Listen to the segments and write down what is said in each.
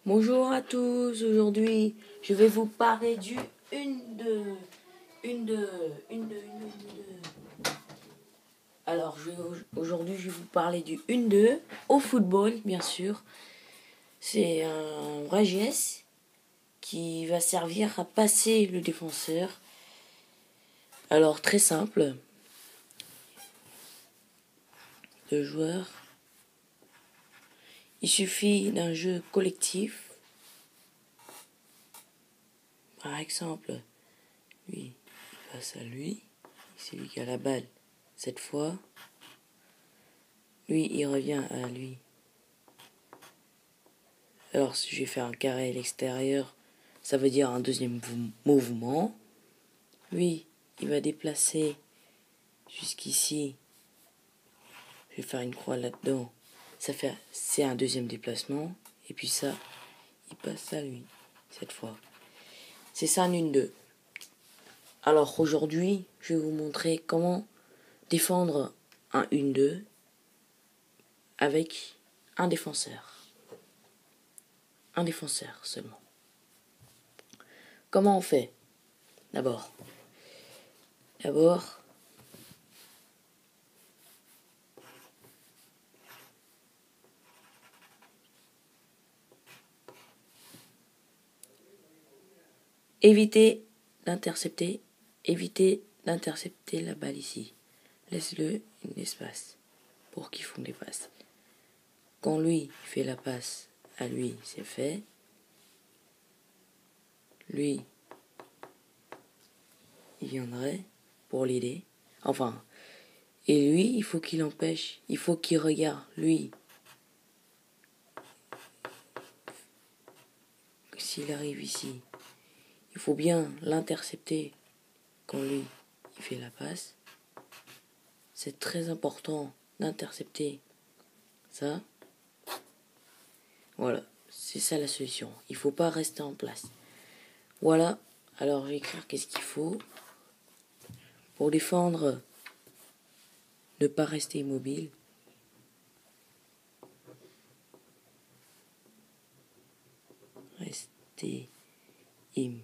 Bonjour à tous, aujourd'hui je vais vous parler du une de. Alors aujourd'hui je vais vous parler du 1-2 au football bien sûr. C'est un vrai geste qui va servir à passer le défenseur. Alors très simple, le joueur, il suffit d'un jeu collectif. Par exemple, lui, il passe à lui, c'est lui qui a la balle. Cette fois, lui, il revient à lui. Alors, si je vais faire un carré à l'extérieur, ça veut dire un deuxième mouvement. Lui, il va déplacer jusqu'ici. Je vais faire une croix là-dedans. C'est un deuxième déplacement. Et puis ça, il passe à lui, cette fois. C'est ça un 1-2. Alors, aujourd'hui, je vais vous montrer comment défendre un 1-2 avec un défenseur. Un défenseur seulement. Comment on fait? D'abord, évitez d'intercepter la balle ici. Laisse-le un espace pour qu'il fasse des passes. Quand lui fait la passe à lui, c'est fait. Lui, il viendrait pour l'aider. Enfin, et lui, il faut qu'il empêche, il faut qu'il regarde, lui. S'il arrive ici, il faut bien l'intercepter quand lui, il fait la passe. C'est très important d'intercepter ça. Voilà, c'est ça la solution. Il faut pas rester en place. Voilà, alors je vais écrire qu'est-ce qu'il faut. Pour défendre, ne pas rester immobile. Rester immobile.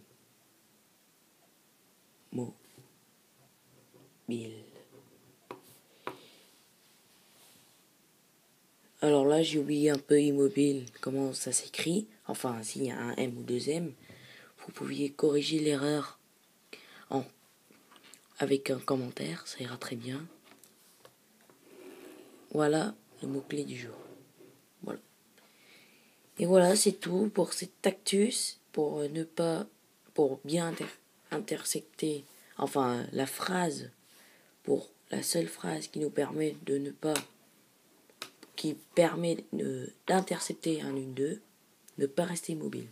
Alors là, j'ai oublié un peu immobile, comment ça s'écrit. Enfin, s'il y a un M ou deux M, vous pouviez corriger l'erreur avec un commentaire, ça ira très bien. Voilà le mot-clé du jour. Voilà. Et voilà, c'est tout pour cette actus, pour bien intersecter, enfin, la phrase, pour la seule phrase qui nous permet qui permet d'intercepter un 1-2, ne pas rester immobile.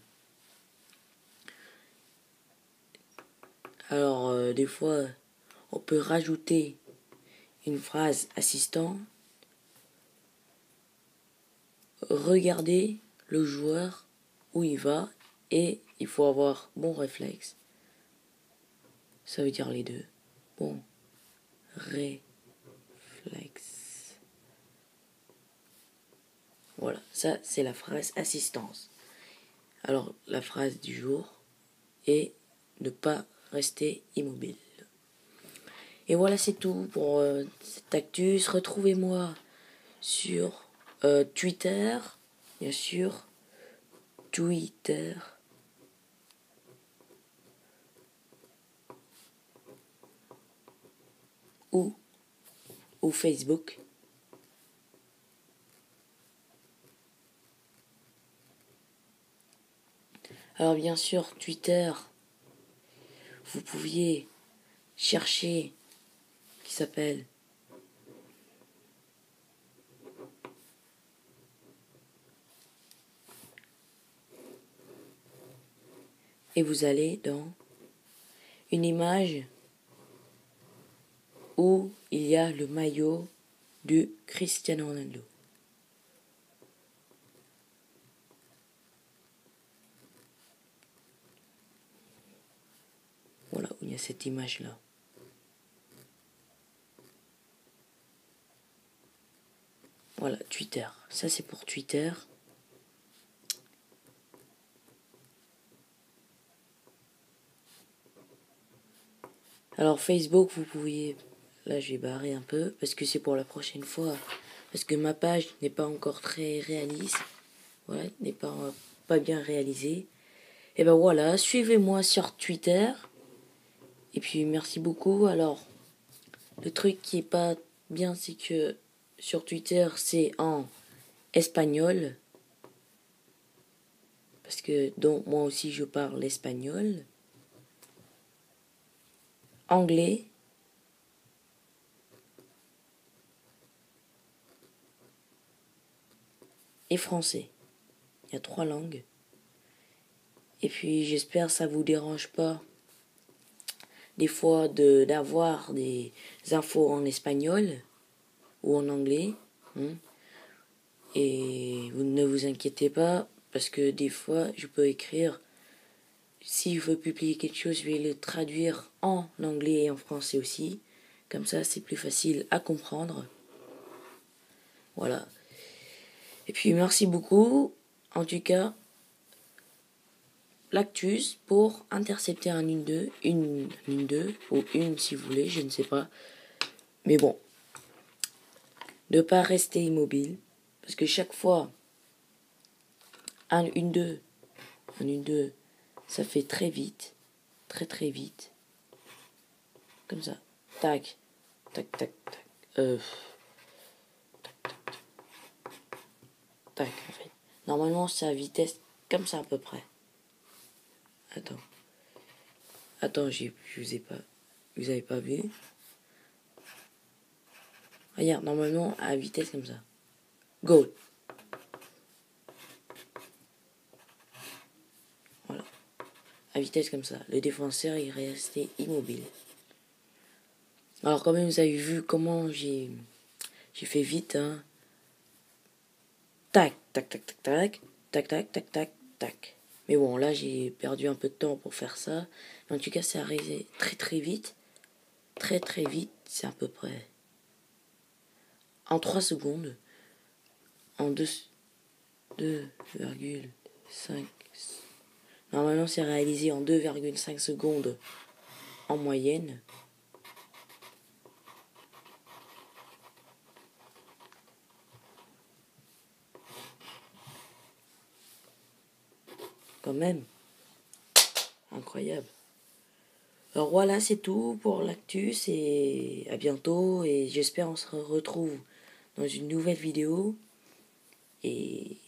Alors, des fois, on peut rajouter une phrase assistant. Regardez le joueur où il va et il faut avoir bon réflexe. Ça veut dire les deux. Bon réflexe. Voilà, ça c'est la phrase assistance. Alors la phrase du jour est ne pas rester immobile. Et voilà, c'est tout pour cette actus. Retrouvez-moi sur Twitter, bien sûr, Twitter. Ou Facebook. Alors bien sûr, Twitter, vous pouviez chercher qui s'appelle et vous allez dans une image où il y a le maillot de Cristiano Ronaldo. Voilà, où il y a cette image-là. Voilà, Twitter. Ça, c'est pour Twitter. Alors Facebook, vous pouviez... Là, j'ai barré un peu parce que c'est pour la prochaine fois. Parce que ma page n'est pas encore très réaliste. Ouais, n'est pas bien réalisée. Et ben voilà, suivez-moi sur Twitter. Et puis merci beaucoup. Alors, le truc qui est pas bien, c'est que sur Twitter, c'est en espagnol. Parce que donc moi aussi je parle espagnol. Anglais. Et français. Il y a 3 langues. Et puis j'espère que ça vous dérange pas des fois d'avoir des infos en espagnol ou en anglais. Et vous ne vous inquiétez pas parce que des fois je peux écrire, si je veux publier quelque chose, je vais le traduire en anglais et en français aussi. Comme ça c'est plus facile à comprendre. Voilà. Et puis merci beaucoup. En tout cas, Lactus pour intercepter un une deux ou une si vous voulez, je ne sais pas. Mais bon, ne pas rester immobile parce que chaque fois un une deux, ça fait très vite, très vite, comme ça, tac, tac, tac, tac, tac en fait. Normalement c'est à vitesse comme ça à peu près. Attends, vous avez pas vu. Regarde, normalement à vitesse comme ça. Go. Voilà. À vitesse comme ça. Le défenseur il est resté immobile. Alors quand même vous avez vu comment j'ai fait vite, hein. Tac, tac, tac, tac, tac, tac, tac, tac, tac, tac. Mais bon, là j'ai perdu un peu de temps pour faire ça. Mais en tout cas, c'est arrivé très vite. Très vite, c'est à peu près en 3 secondes. En 2,5. Normalement, c'est réalisé en 2,5 secondes en moyenne. Quand même. Incroyable. Alors voilà, c'est tout pour l'actus et à bientôt. Et j'espère on se retrouve dans une nouvelle vidéo. Et